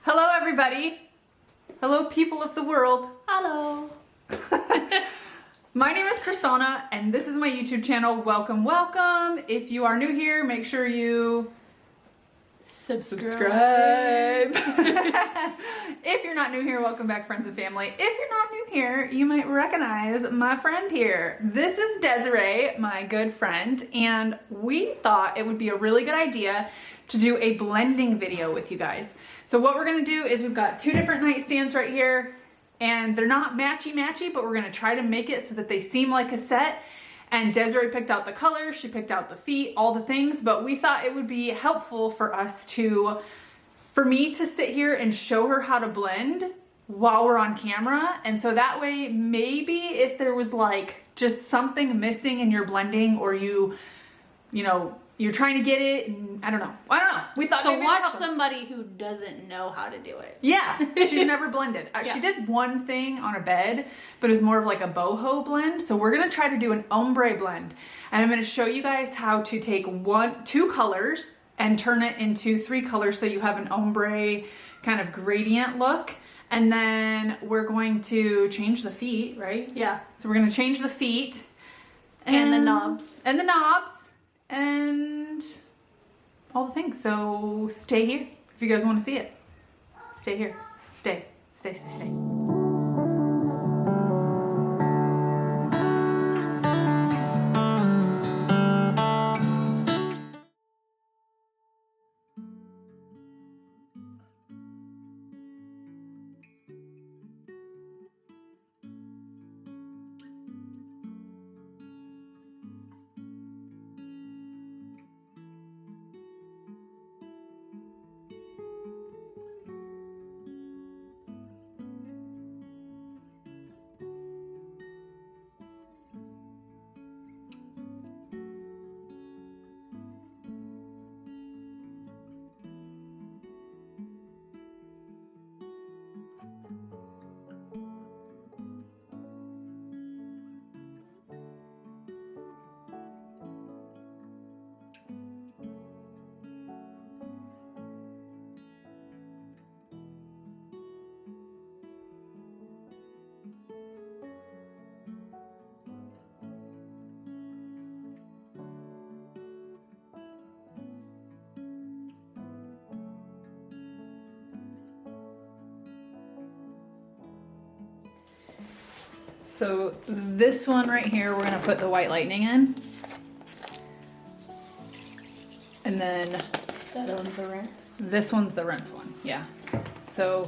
Hello everybody. Hello people of the world. Hello. My name is Crys'Dawna and this is my YouTube channel. Welcome, welcome. If you are new here, make sure you subscribe. If you're not new here, welcome back friends and family. If you're not new here, you might recognize my friend here. This is Desiree, my good friend, and we thought it would be a really good idea to do a blending video with you guys. So what we're gonna do is we've got two different nightstands right here and they're not matchy-matchy, but we're gonna try to make it so that they seem like a set. And Desiree picked out the colors, she picked out the feet, all the things, but we thought it would be helpful for us for me to sit here and show her how to blend while we're on camera. And so that way, maybe if there was like just something missing in your blending or you're trying to get it, and I don't know. We thought to maybe watch somebody who doesn't know how to do it. Yeah, she's never blended. Yeah. She did one thing on a bed, but it was more of like a boho blend. So we're gonna try to do an ombre blend. And I'm gonna show you guys how to take two colors and turn it into three colors so you have an ombre kind of gradient look. And then we're going to change the feet, right? Yeah. So we're gonna change the feet. And the knobs. And the knobs. And all the things. So stay here if you guys want to see it. Stay here. Stay. So this one right here, we're gonna put the white lightning in. And then That one's the rinse. this one's the rinse one, yeah. So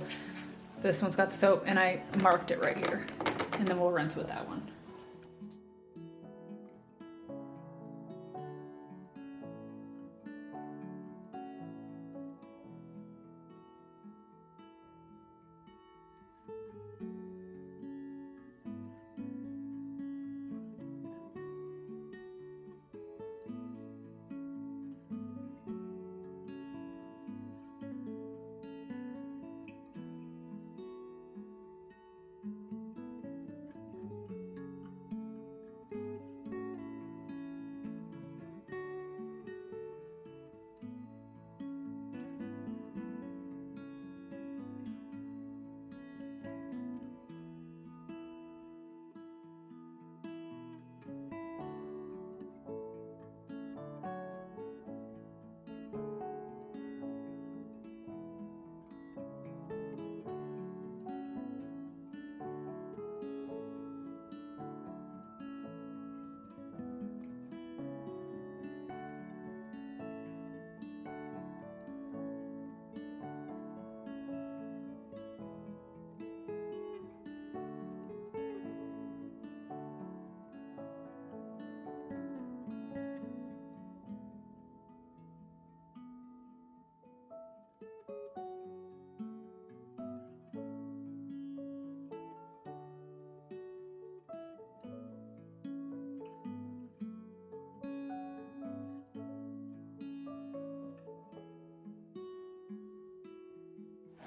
this one's got the soap and I marked it right here. And then we'll rinse with that one.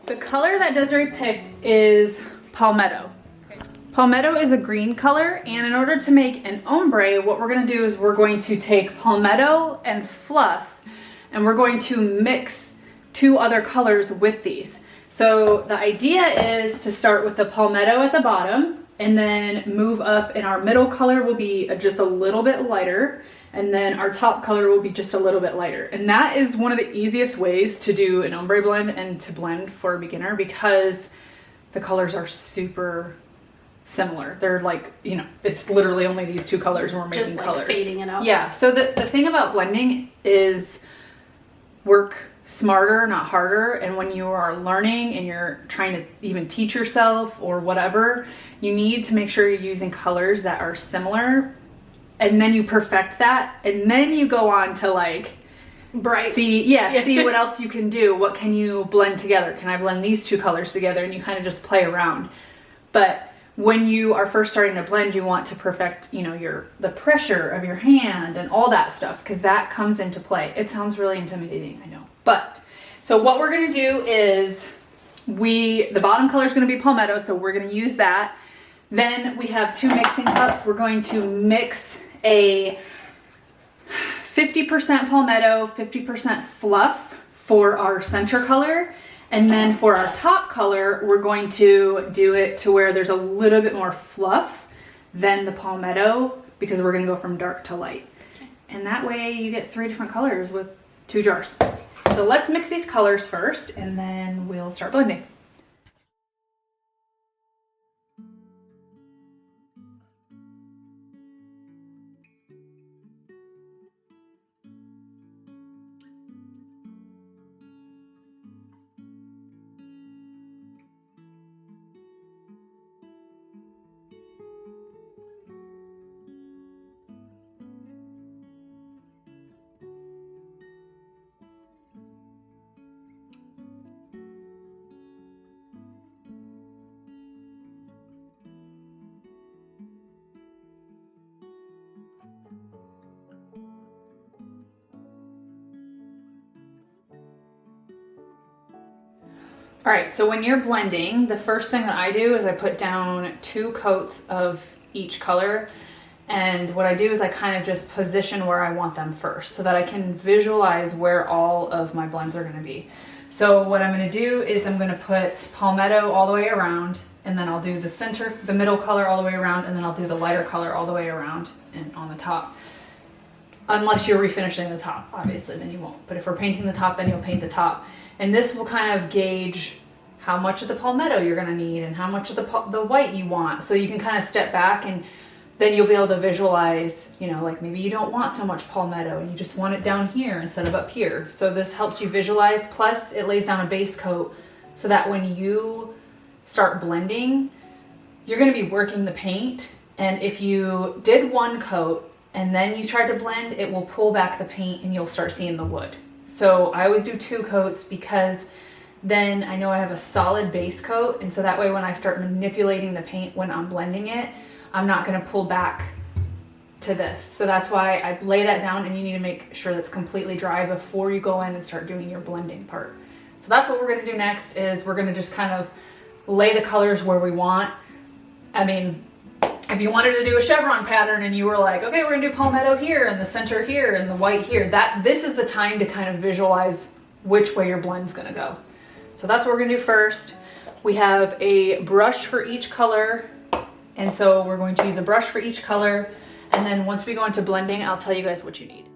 The color that Desiree picked is Palmetto. Palmetto is a green color, and in order to make an ombre, what we're gonna do is we're going to take Palmetto and Fluff, and we're going to mix 2 other colors with these. So the idea is to start with the Palmetto at the bottom and then move up, and our middle color will be just a little bit lighter, and then our top color will be just a little bit lighter. And that is one of the easiest ways to do an ombre blend and to blend for a beginner, because the colors are super similar. They're like, you know, it's literally only these 2 colors and we're making just like colors. fading it out. Yeah, so the thing about blending is work smarter, not harder. And when you are learning and you're trying to even teach yourself or whatever, you need to make sure you're using colors that are similar, and then you perfect that, and then you go on to like see what else you can do. What can you blend together? Can I blend these 2 colors together? And you kind of just play around. But when you are first starting to blend, you want to perfect, you know, the pressure of your hand and all that stuff, because that comes into play. It sounds really intimidating, I know. But so what we're gonna do is the bottom color is gonna be Palmetto, so we're gonna use that. Then we have 2 mixing cups. We're going to mix a 50% Palmetto, 50% Fluff for our center color. And then for our top color, we're going to do it to where there's a little bit more fluff than the Palmetto, because we're gonna go from dark to light. And that way you get 3 different colors with 2 jars. So let's mix these colors first, and then we'll start blending. All right, so when you're blending, the first thing that I do is I put down 2 coats of each color. And what I do is I kind of just position where I want them first, so that I can visualize where all of my blends are gonna be. So what I'm gonna do is I'm gonna put Palmetto all the way around, and then I'll do the middle color all the way around, and then I'll do the lighter color all the way around and on the top. Unless you're refinishing the top, obviously, then you won't. But if we're painting the top, then you'll paint the top. And this will kind of gauge how much of the Palmetto you're gonna need and how much of the white you want. So you can kind of step back, and then you'll be able to visualize, you know, like maybe you don't want so much Palmetto and you just want it down here instead of up here. So this helps you visualize, plus it lays down a base coat so that when you start blending, you're gonna be working the paint. And if you did 1 coat and then you try to blend, it will pull back the paint and you'll start seeing the wood. So I always do 2 coats, because then I know I have a solid base coat, and so that way when I start manipulating the paint when I'm blending it, I'm not gonna pull back to this. So that's why I lay that down, and you need to make sure that's completely dry before you go in and start doing your blending part. So that's what we're gonna do next, is we're gonna just kind of lay the colors where we want. I mean, if you wanted to do a chevron pattern and you were like, okay, we're gonna do Palmetto here and the center here and the white here, this is the time to kind of visualize which way your blend's gonna go. So that's what we're gonna do first. We have a brush for each color, and so we're going to use a brush for each color, and then once we go into blending, I'll tell you guys what you need.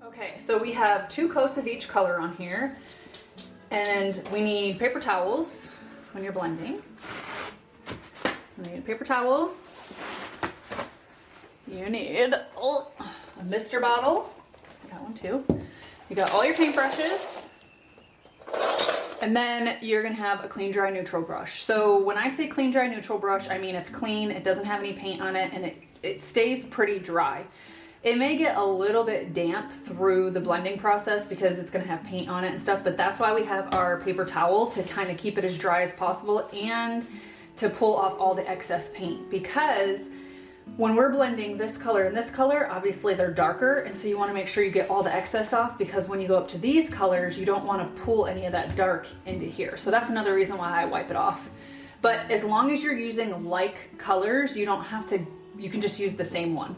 Okay, so we have 2 coats of each color on here, and we need paper towels when you're blending. You need a paper towel. You need a mister bottle. Got one too. You got all your paintbrushes. And then you're gonna have a clean, dry, neutral brush. So when I say clean, dry, neutral brush, I mean it's clean, it doesn't have any paint on it, and it stays pretty dry. It may get a little bit damp through the blending process because it's gonna have paint on it and stuff, but that's why we have our paper towel to kind of keep it as dry as possible and to pull off all the excess paint. Because when we're blending this color and this color, obviously they're darker, and so you want to make sure you get all the excess off, because when you go up to these colors, you don't want to pull any of that dark into here. So that's another reason why I wipe it off. But as long as you're using like colors, you don't have to, you can just use the same one.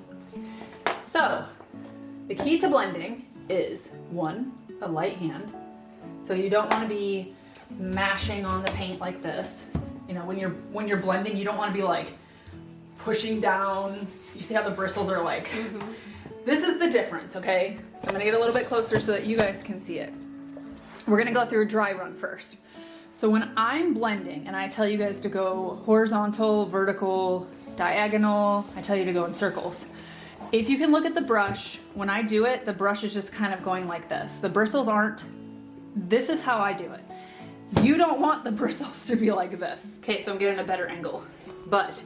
So the key to blending is, one, a light hand. So you don't want to be mashing on the paint like this. You know, when you're blending, you don't want to be like pushing down. You see how the bristles are like? This is the difference, okay? So I'm gonna get a little bit closer so that you guys can see it. We're gonna go through a dry run first. So when I'm blending and I tell you guys to go horizontal, vertical, diagonal, I tell you to go in circles. If you can look at the brush, when I do it, the brush is just kind of going like this. The bristles aren't, this is how I do it. You don't want the bristles to be like this. Okay, so I'm getting a better angle. But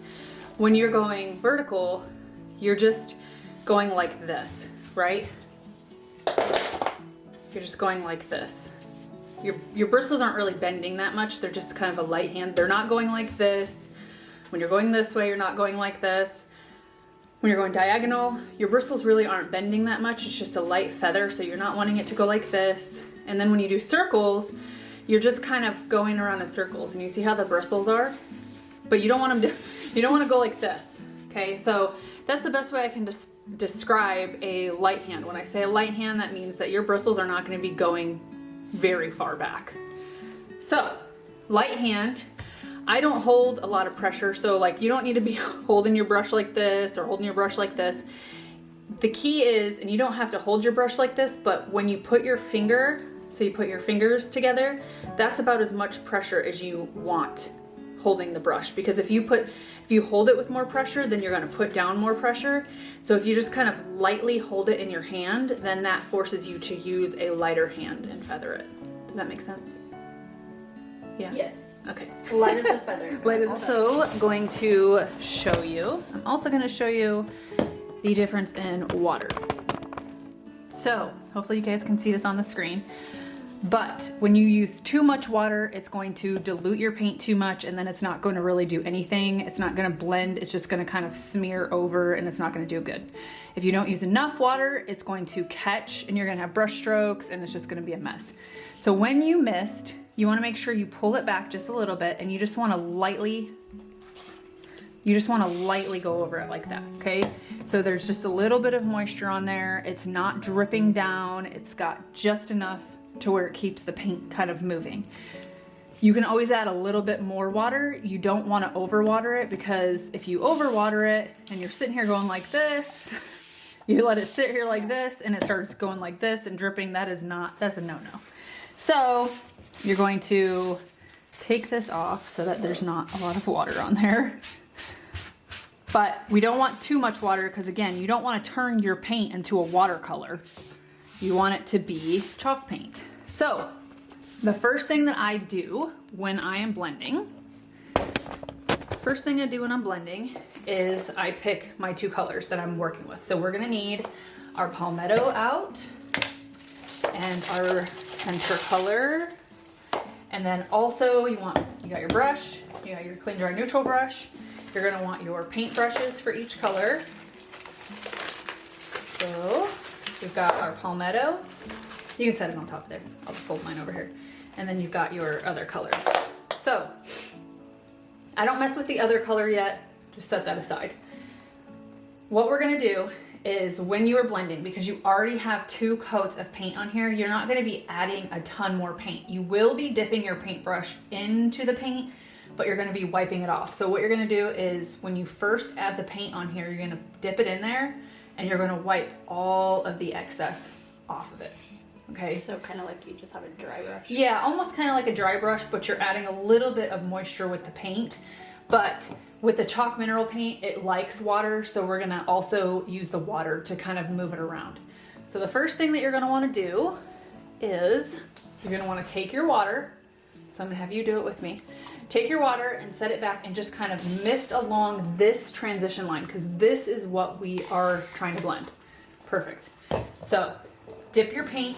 when you're going vertical, you're just going like this, right? You're just going like this. Your bristles aren't really bending that much. They're just kind of a light hand. They're not going like this. When you're going this way, you're not going like this. When you're going diagonal, your bristles really aren't bending that much. It's just a light feather, so you're not wanting it to go like this. And then when you do circles, you're just kind of going around in circles, and you see how the bristles are? But you don't want them to, you don't want to go like this, okay? So that's the best way I can describe a light hand. When I say a light hand, that means that your bristles are not going to be going very far back. So, light hand, I don't hold a lot of pressure, so like you don't need to be holding your brush like this or holding your brush like this. The key is, and you don't have to hold your brush like this, but when you put your finger, so you put your fingers together, that's about as much pressure as you want holding the brush, because if you hold it with more pressure, then you're going to put down more pressure. So if you just kind of lightly hold it in your hand, then that forces you to use a lighter hand and feather it. Does that make sense? Yeah. Yes. Okay. Light as a feather. Light as so I'm going to show you. I'm also going to show you the difference in water. So hopefully you guys can see this on the screen. But when you use too much water, it's going to dilute your paint too much, and then it's not going to really do anything. It's not going to blend. It's just going to kind of smear over, and it's not going to do good. If you don't use enough water, it's going to catch, and you're going to have brush strokes, and it's just going to be a mess. So when you mist, you want to make sure you pull it back just a little bit, and you just want to lightly go over it like that, okay? So there's just a little bit of moisture on there. It's not dripping down. It's got just enough to where it keeps the paint kind of moving. You can always add a little bit more water. You don't want to overwater it, because if you overwater it and you're sitting here going like this, you let it sit here like this and it starts going like this and dripping, that's a no-no. So you're going to take this off so that there's not a lot of water on there. But we don't want too much water, because again, you don't want to turn your paint into a watercolor. You want it to be chalk paint. So the first thing that I do when I am blending, is I pick my two colors that I'm working with. So we're gonna need our Palmetto out and our center color. And then also you got your brush, you got your clean, dry, neutral brush. You're gonna want your paint brushes for each color. So we've got our Palmetto. You can set it on top there. I'll just hold mine over here. And then you've got your other color. So I don't mess with the other color yet. Just set that aside. What we're gonna do is, when you are blending, because you already have 2 coats of paint on here, you're not gonna be adding a ton more paint. You will be dipping your paintbrush into the paint, but you're gonna be wiping it off. So what you're gonna do is, when you first add the paint on here, you're gonna dip it in there and you're gonna wipe all of the excess off of it, okay? So kind of like you just have a dry brush. Yeah, almost kind of like a dry brush, but you're adding a little bit of moisture with the paint. But with the chalk mineral paint, it likes water, so we're gonna also use the water to kind of move it around. So the first thing that you're gonna wanna do is you're gonna wanna take your water, so I'm gonna have you do it with me. Take your water and set it back and just kind of mist along this transition line, because this is what we are trying to blend. Perfect. So dip your paint.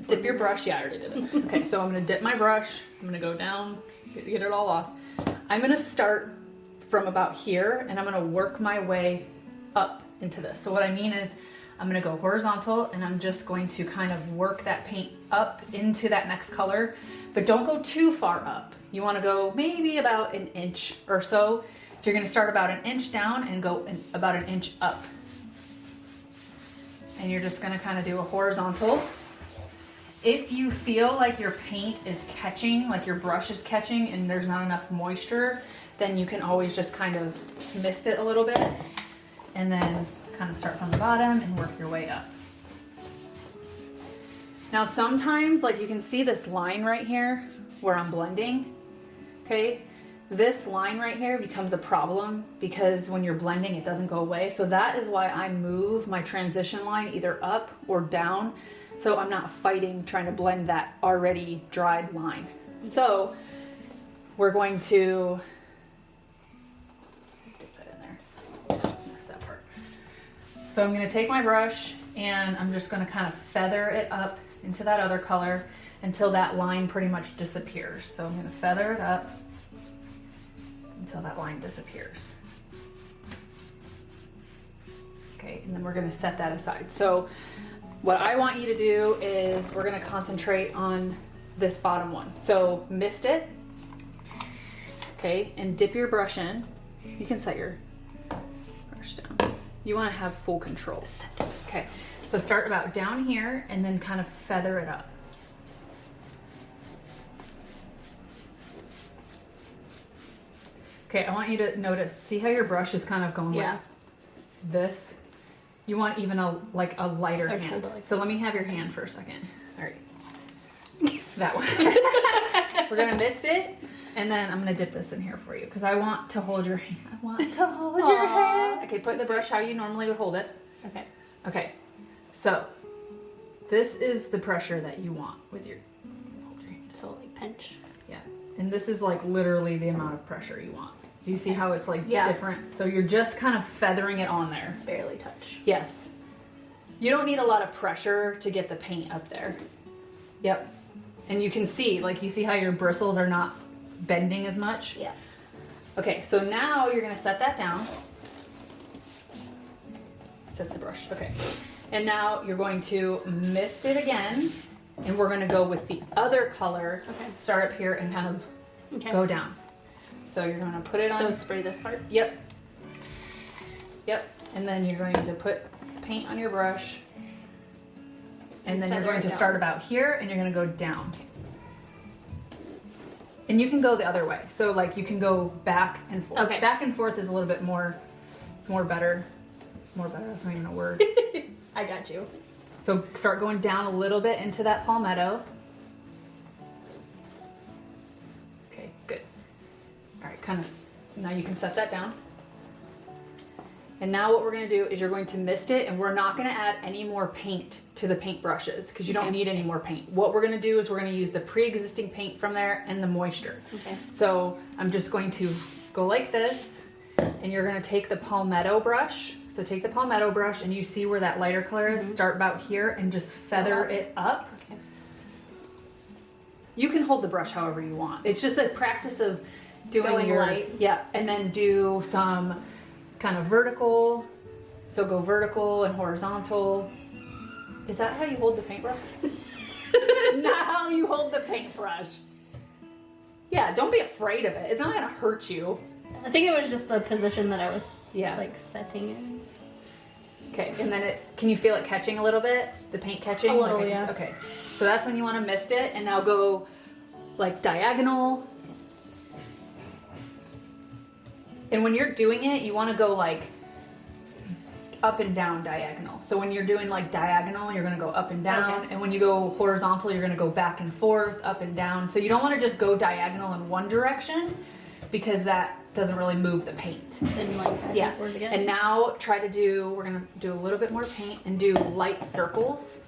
Dip your brush. Yeah, I already did it. Okay, so I'm gonna dip my brush. I'm gonna go down, get it all off. I'm gonna start from about here and I'm gonna work my way up into this. So what I mean is I'm gonna go horizontal and I'm just going to kind of work that paint up into that next color, but don't go too far up. You wanna go maybe about an inch or so. So you're gonna start about an inch down and go about an inch up. And you're just gonna kind of do a horizontal. If you feel like your paint is catching, like your brush is catching and there's not enough moisture, then you can always just kind of mist it a little bit and then kind of start from the bottom and work your way up. Now sometimes, like you can see this line right here where I'm blending, okay? This line right here becomes a problem because when you're blending, it doesn't go away. So that is why I move my transition line either up or down, so I'm not fighting trying to blend that already dried line. So we're going to dip that in there. That's that part. So I'm going to take my brush and I'm just going to kind of feather it up into that other color until that line pretty much disappears. So I'm going to feather it up until that line disappears. Okay, and then we're going to set that aside. So what I want you to do is we're gonna concentrate on this bottom one. So mist it, okay, and dip your brush in. You can set your brush down. You wanna have full control. Okay, so start about down here and then kind of feather it up. Okay, I want you to notice, see how your brush is kind of going with this? You want even a lighter hand. So let me have your hand for a second. All right. That one. We're gonna mist it, and then I'm gonna dip this in here for you because I want to hold your hand. I want to hold your hand. Okay, put the brush how you normally would hold it. Okay. Okay. So this is the pressure that you want with your hold your hand. So like pinch. Yeah. And this is like literally the amount of pressure you want. Do you see how it's like different? So you're just kind of feathering it on there. Barely touch. Yes. You don't need a lot of pressure to get the paint up there. Yep. And you can see, like you see how your bristles are not bending as much? Yeah. Okay, so now you're gonna set that down. Set the brush, okay. And now you're going to mist it again, and we're gonna go with the other color. Okay. Start up here and kind of go down. So you're going to put it on. So spray this part? Yep. Yep. And then you're going to put paint on your brush. And then you're going to start about here and you're going to go down. And you can go the other way. So like you can go back and forth. Okay. Back and forth is a little bit more, it's more better. More better, that's not even a word. I got you. So start going down a little bit into that palmetto. Okay, good. All right, kind of, now you can set that down. And now what we're gonna do is you're going to mist it, and we're not gonna add any more paint to the paint brushes because you don't need any more paint. What we're gonna do is we're gonna use the pre-existing paint from there and the moisture. Okay. So I'm just going to go like this, and you're gonna take the palmetto brush. So take the palmetto brush, and you see where that lighter color is, start about here and just feather it up. Okay. You can hold the brush however you want. It's just a practice of doing Going your light. Yeah, and then do some kind of vertical. So go vertical and horizontal. Is that how you hold the paintbrush? That is not how you hold the paintbrush. Yeah, don't be afraid of it. It's not gonna hurt you. I think it was just the position that I was Yeah. like setting in. Okay, and then can you feel it catching a little bit? The paint catching? A little, Like yeah. Okay, so that's when you want to mist it, and now go like diagonal. And when you're doing it, you want to go like up and down diagonal. So when you're doing like diagonal, you're gonna go up and down. Okay. And when you go horizontal, you're gonna go back and forth, up and down. So you don't wanna just go diagonal in one direction because that doesn't really move the paint. Then like Yeah, forward again. and now we're gonna do a little bit more paint and do light circles,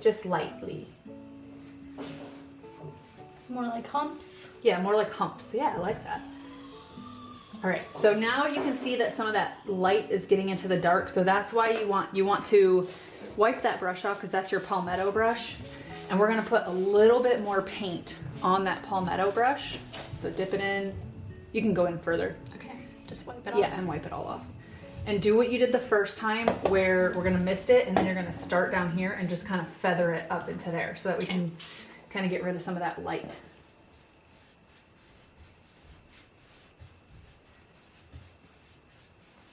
just lightly. More like humps. Yeah, more like humps. Yeah, I like that. All right, so now you can see that some of that light is getting into the dark, so that's why you want to wipe that brush off because that's your Palmetto brush. And we're gonna put a little bit more paint on that Palmetto brush. So dip it in. You can go in further. Okay, just wipe it off. Yeah, and wipe it all off. And do what you did the first time where we're gonna mist it and then you're gonna start down here and just kind of feather it up into there so that we can kind of get rid of some of that light.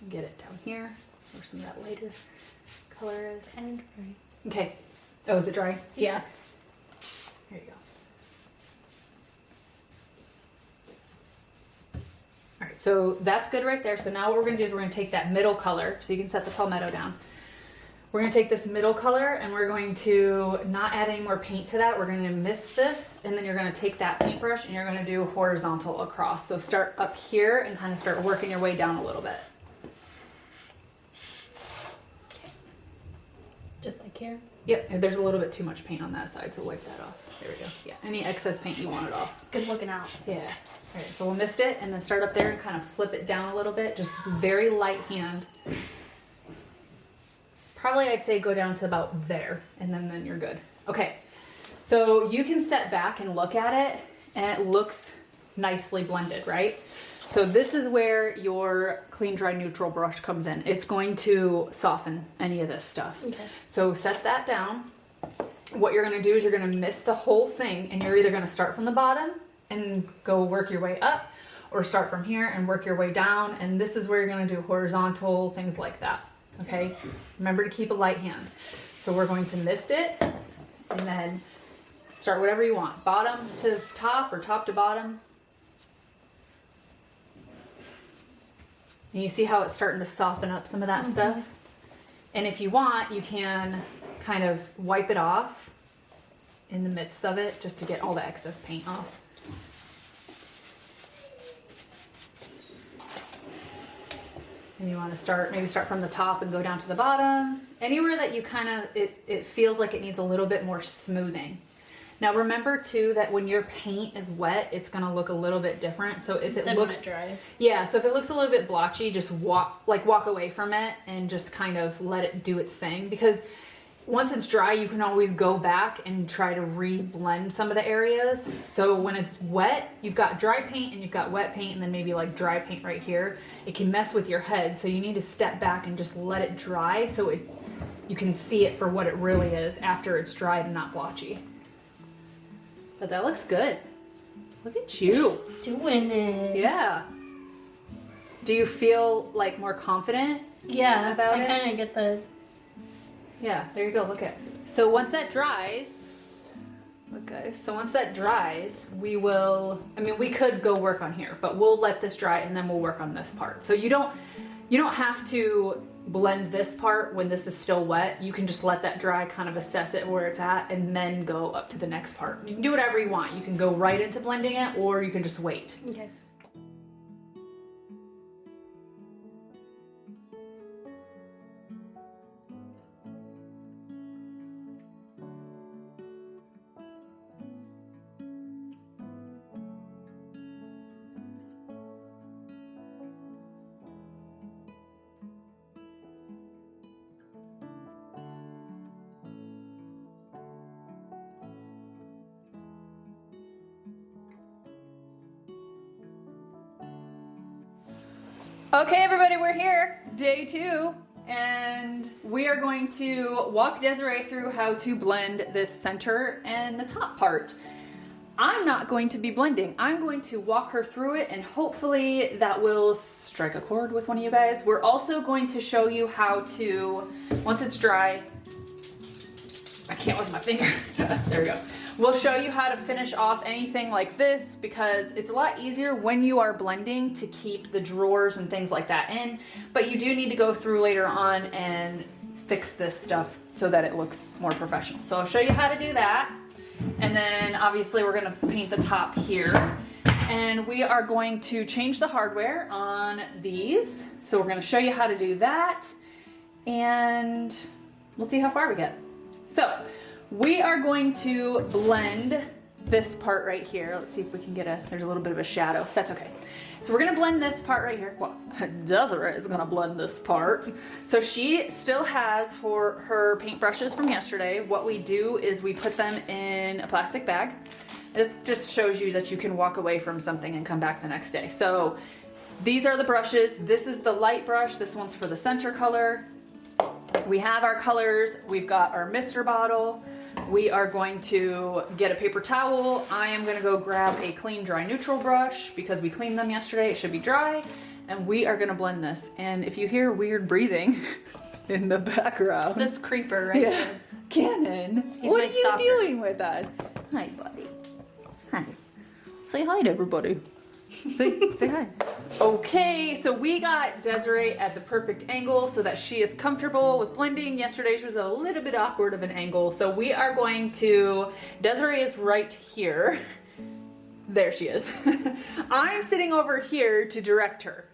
Get it down here where some of that lighter color is. And dry. Okay. Oh, is it dry? Yeah. There you go. All right, so that's good right there. So now what we're gonna do is we're gonna take that middle color, so you can set the Palmetto down. We're gonna take this middle color and we're going to not add any more paint to that. We're gonna mist this and then you're gonna take that paintbrush and you're gonna do horizontal across. So start up here and kind of start working your way down a little bit. Just like here. Yep, and there's a little bit too much paint on that side, so wipe that off. There we go. Yeah, any excess paint you want it off. Good looking out. Yeah. All right, so we'll mist it and then start up there and kind of flip it down a little bit, just very light hand. Probably I'd say go down to about there and then you're good. Okay, so you can step back and look at it and it looks nicely blended, right? So this is where your clean, dry, neutral brush comes in. It's going to soften any of this stuff. Okay. So set that down. What you're gonna do is you're gonna mist the whole thing and you're either gonna start from the bottom and go work your way up or start from here and work your way down. And this is where you're gonna do horizontal, things like that, okay? Remember to keep a light hand. So we're going to mist it and then start whatever you want, bottom to top or top to bottom. And you see how it's starting to soften up some of that stuff? And if you want, you can kind of wipe it off in the midst of it just to get all the excess paint off. And you want to start, maybe start from the top and go down to the bottom. Anywhere that you kind of, it feels like it needs a little bit more smoothing. Now remember too that when your paint is wet, it's gonna look a little bit different. So if it Then looks when it dries. Yeah, so if it looks a little bit blotchy, just walk away from it and just kind of let it do its thing. Because once it's dry, you can always go back and try to re-blend some of the areas. So when it's wet, you've got dry paint and you've got wet paint and then maybe like dry paint right here. It can mess with your head, so you need to step back and just let it dry so you can see it for what it really is after it's dried and not blotchy. But that looks good. Look at you. Doing it. Yeah. Do you feel like more confident? Yeah, About I it? kind of get the... Yeah, there you go, look at. So once that dries, look guys, so once that dries, we could go work on here, but we'll let this dry and then we'll work on this part. So you don't have to blend this part when this is still wet. You can just let that dry, kind of assess it where it's at, and then go up to the next part. You can do whatever you want. You can go right into blending it, or you can just wait. Okay. Okay, everybody, we're here, day 2, and we are going to walk Desiree through how to blend this center and the top part. I'm not going to be blending. I'm going to walk her through it, and hopefully that will strike a chord with one of you guys. We're also going to show you how to, once it's dry, I can't with my finger. There we go. We'll show you how to finish off anything like this because it's a lot easier when you are blending to keep the drawers and things like that in, but you do need to go through later on and fix this stuff so that it looks more professional. So I'll show you how to do that. And then obviously we're gonna paint the top here. And we are going to change the hardware on these. So we're gonna show you how to do that. And we'll see how far we get. So we are going to blend this part right here. Let's see if we can get there's a little bit of a shadow. That's okay. So we're gonna blend this part right here. Well, Desiree is gonna blend this part. So she still has her paintbrushes from yesterday. What we do is we put them in a plastic bag. This just shows you that you can walk away from something and come back the next day. So these are the brushes. This is the light brush. This one's for the center color. We have our colors. We've got our mister bottle. We are going to get a paper towel. I am gonna go grab a clean, dry, neutral brush because we cleaned them yesterday. It should be dry. And we are gonna blend this. And if you hear weird breathing in the background. It's this creeper right here. Cannon, He's what my are you stalker. doing with us? Hi, buddy. Hi. Say hi to everybody. Say hi. Okay, so we got Desiree at the perfect angle so that she is comfortable with blending. Yesterday she was a little bit awkward of an angle. So we are going to, Desiree is right here. There she is. I'm sitting over here to direct her.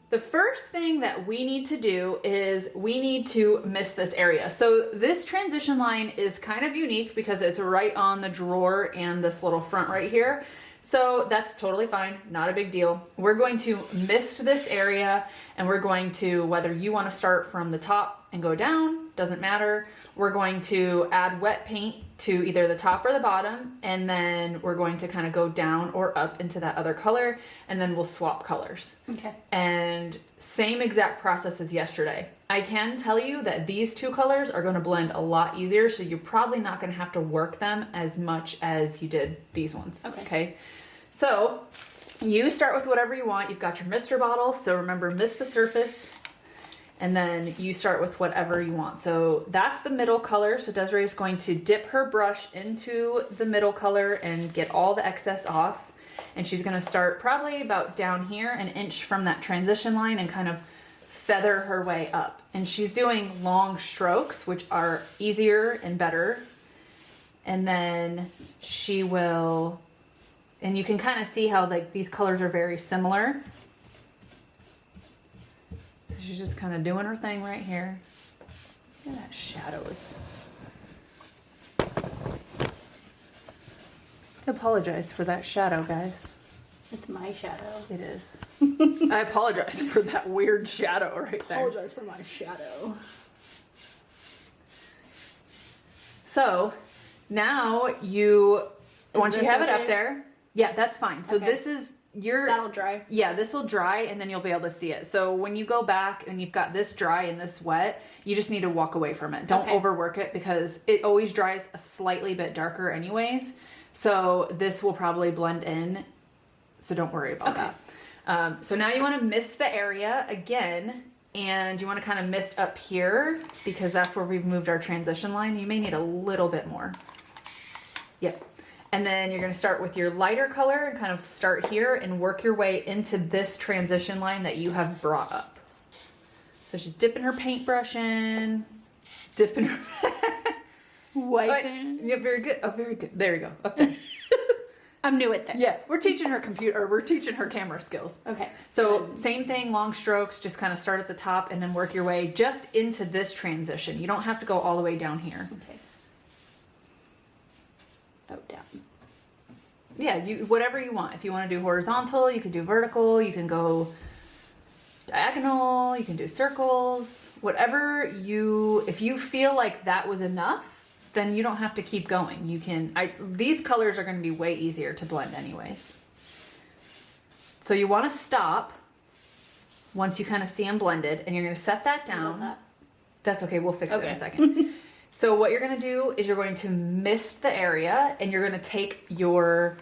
The first thing that we need to do is we need to mist this area. So this transition line is kind of unique because it's right on the drawer and this little front right here. So that's totally fine, not a big deal. We're going to mist this area and we're going to, whether you want to start from the top and go down, doesn't matter. We're going to add wet paint to either the top or the bottom, and then we're going to kind of go down or up into that other color, and then we'll swap colors. Okay. And same exact process as yesterday. I can tell you that these two colors are going to blend a lot easier, so you're probably not going to have to work them as much as you did these ones. Okay. So you start with whatever you want. You've got your mister bottle, so remember, mist the surface. And then you start with whatever you want. So that's the middle color. So Desiree is going to dip her brush into the middle color and get all the excess off. And she's going to start probably about down here, an inch from that transition line, and kind of feather her way up. And she's doing long strokes, which are easier and better. And then she will, and you can kind of see how like these colors are very similar. She's just kind of doing her thing right here. Look at that shadows. I apologize for that shadow, guys. It's my shadow. It is. I apologize for that weird shadow right there. Apologize for my shadow. So now once you have it okay? up there, yeah, that's fine. So Okay. this is That'll dry. Yeah, this will dry and then you'll be able to see it. So when you go back and you've got this dry and this wet, you just need to walk away from it. Don't overwork it because it always dries a slightly bit darker anyways. So this will probably blend in. So don't worry about that. So now you want to mist the area again, and you want to kind of mist up here because that's where we've moved our transition line. You may need a little bit more. Yep. And then you're going to start with your lighter color and kind of start here and work your way into this transition line that you have brought up. So she's dipping her paintbrush in, dipping her... Wiping. Yeah, very good. Oh, very good. There you go. Up there. I'm new at this. Yeah, we're teaching her we're teaching her camera skills. Okay. So same thing, long strokes, just kind of start at the top and then work your way just into this transition. You don't have to go all the way down here. Okay. Oh, down. Yeah, whatever you want. If you want to do horizontal, you can do vertical, you can go diagonal, you can do circles, whatever if you feel like that was enough, then you don't have to keep going. You can, these colors are going to be way easier to blend anyways. So you want to stop once you kind of see them blended, and you're going to set that down. That's okay, we'll fix it in a second. So what you're going to do is you're going to mist the area, and you're going to take the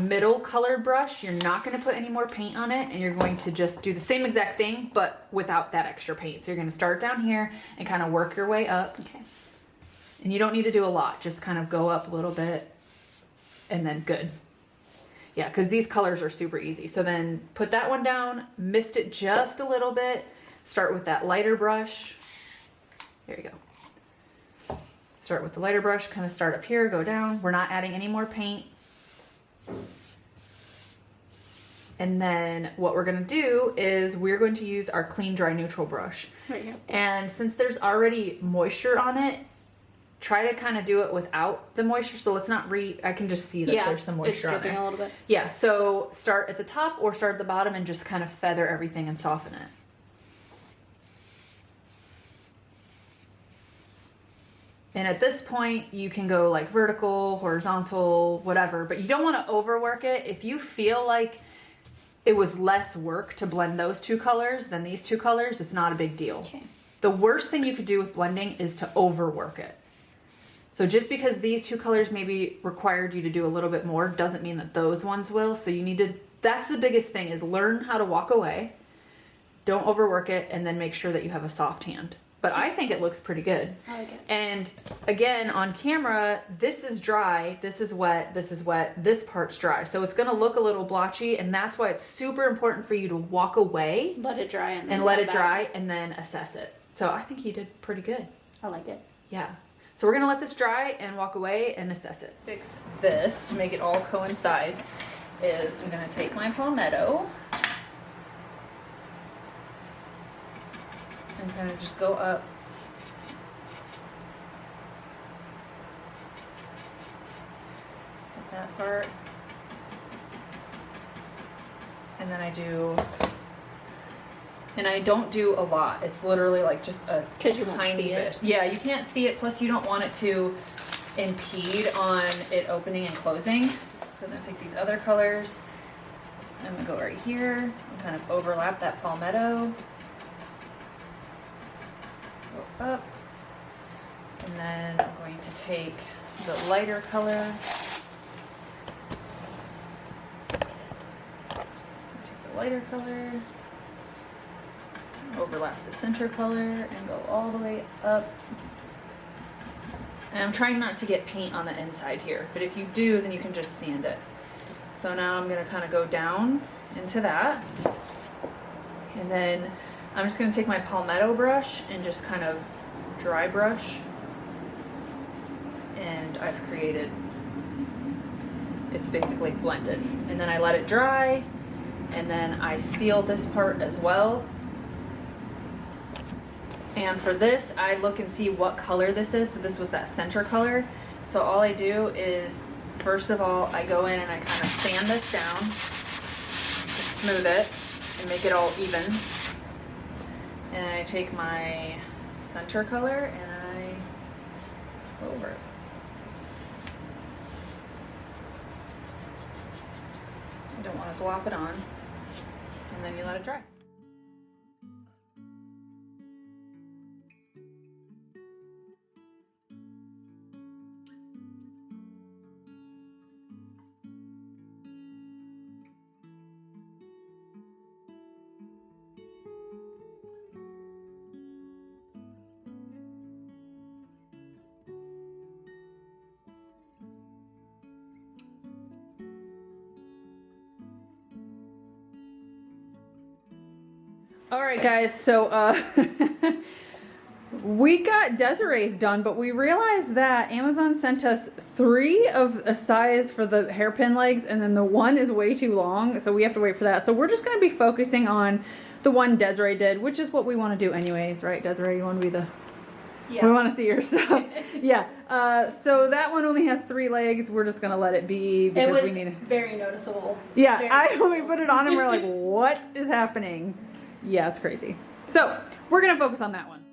middle colored brush. You're not going to put any more paint on it, and you're going to just do the same exact thing, but without that extra paint. So you're going to start down here and kind of work your way up. Okay. And you don't need to do a lot, just kind of go up a little bit and then good. Yeah, because these colors are super easy. So then put that one down, mist it just a little bit. Start with that lighter brush. There you go. Start with the lighter brush, kind of start up here, go down. We're not adding any more paint. And then what we're gonna do is we're going to use our clean, dry, neutral brush. Right here. And since there's already moisture on it, try to kind of do it without the moisture. So let's not I can just see that there's some moisture on dripping there. a little bit. Yeah, so start at the top or start at the bottom and just kind of feather everything and soften it. And at this point, you can go like vertical, horizontal, whatever, but you don't want to overwork it. If you feel like it was less work to blend those two colors than these two colors, it's not a big deal. Okay. The worst thing you could do with blending is to overwork it. So just because these two colors maybe required you to do a little bit more doesn't mean that those ones will. So you need to, that's the biggest thing, is learn how to walk away. Don't overwork it, and then make sure that you have a soft hand. But I think it looks pretty good. I like it. And again, on camera, this is dry, this is wet, this part's dry. So it's gonna look a little blotchy, and that's why it's super important for you to walk away. Let it dry and let it dry and then assess it. So I think you did pretty good. I like it. Yeah. So we're gonna let this dry and walk away and assess it. Fix this to make it all coincide is I'm gonna take my Palmetto and kind of just go up at that part. And then I don't do a lot. It's literally like just a tiny bit. Yeah, you can't see it. Plus you don't want it to impede on it opening and closing. So then take these other colors. I'm gonna go right here and kind of overlap that Palmetto. Go up. And then I'm going to take the lighter color. Take the lighter color. Overlap the center color and go all the way up. And I'm trying not to get paint on the inside here, but if you do, then you can just sand it. So now I'm gonna kind of go down into that. And then I'm just gonna take my Palmetto brush and just kind of dry brush. And I've created, it's basically blended. And then I let it dry, and then I seal this part as well. And for this, I look and see what color this is. So this was that center color. So all I do is, first of all, I go in and I kind of sand this down, to smooth it, and make it all even. And I take my center color and I go over it. You don't want to glop it on. And then you let it dry. All right, guys, so we got Desiree's done, but we realized that Amazon sent us 3 of a size for the hairpin legs, and then the one is way too long, so we have to wait for that. So we're just going to be focusing on the one Desiree did, which is what we want to do anyways, right, Desiree? You want to be the... Yeah. We want to see your stuff. Yeah. So that one only has 3 legs. We're just going to let it be because we need... very noticeable. Yeah, we put it on and we're like, what is happening? Yeah, it's crazy. So we're going to focus on that one.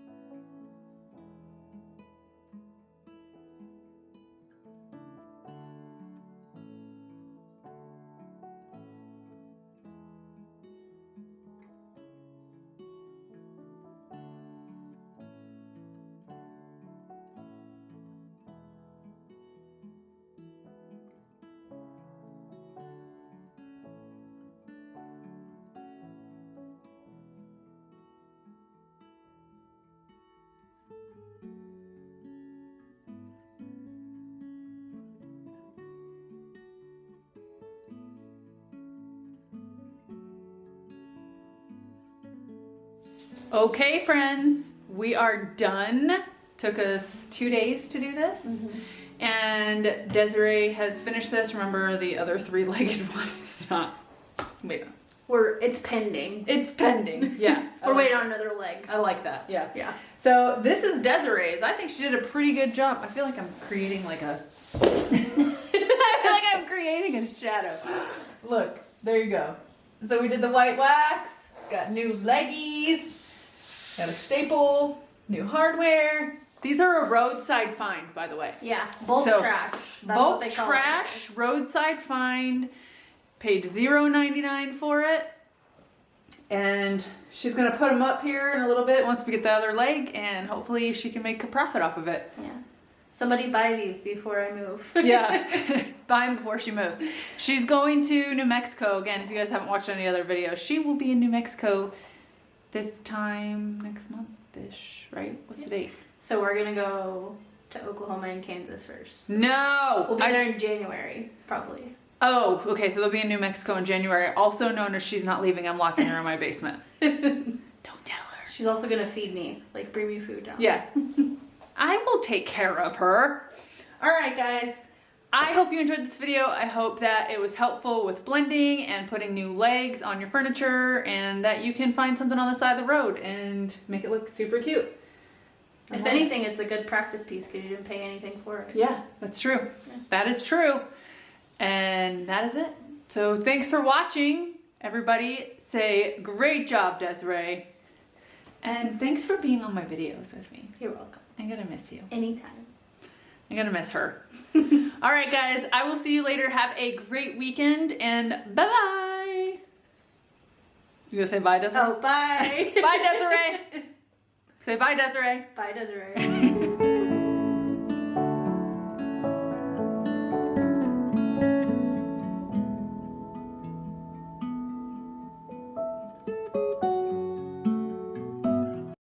Okay, friends, we are done. Took us 2 days to do this. And Desiree has finished this. Remember, the other three-legged one is not. Wait. It's pending. It's pending. Yeah. We're waiting on another leg. I like that. Yeah. Yeah. So this is Desiree's. I think she did a pretty good job. I feel like I'm creating like a. I feel like I'm creating a shadow. Look, there you go. So we did the white wax. Got new leggies. Got a staple. New hardware. These are a roadside find, by the way. Yeah. Both trash. That's what they Both call trash. Roadside find. Paid $0.99 for it. And she's going to put them up here in a little bit once we get the other leg, and hopefully she can make a profit off of it. Yeah. Somebody buy these before I move. Yeah. Buy them before she moves. She's going to New Mexico. Again, if you guys haven't watched any other videos, she will be in New Mexico this time next month-ish, right? What's the date? So we're going to go to Oklahoma and Kansas first. No! We'll be there in January, probably. Oh, okay, so they'll be in New Mexico in January. Also known as she's not leaving, I'm locking her in my basement. Don't tell her. She's also gonna feed me, like bring me food down. Yeah. I will take care of her. All right, guys. I hope you enjoyed this video. I hope that it was helpful with blending and putting new legs on your furniture, and that you can find something on the side of the road and make it look super cute. If anything, it's a good practice piece because you didn't pay anything for it. Yeah, that's true. Yeah. That is true. And that is it. So thanks for watching. Everybody say, great job, Desiree. And thanks for being on my videos with me. You're welcome. I'm gonna miss you. Anytime. I'm gonna miss her. All right, guys. I will see you later. Have a great weekend, and bye-bye. You gonna say bye, Desiree? Oh, bye. Bye, Desiree. Say bye, Desiree. Bye, Desiree.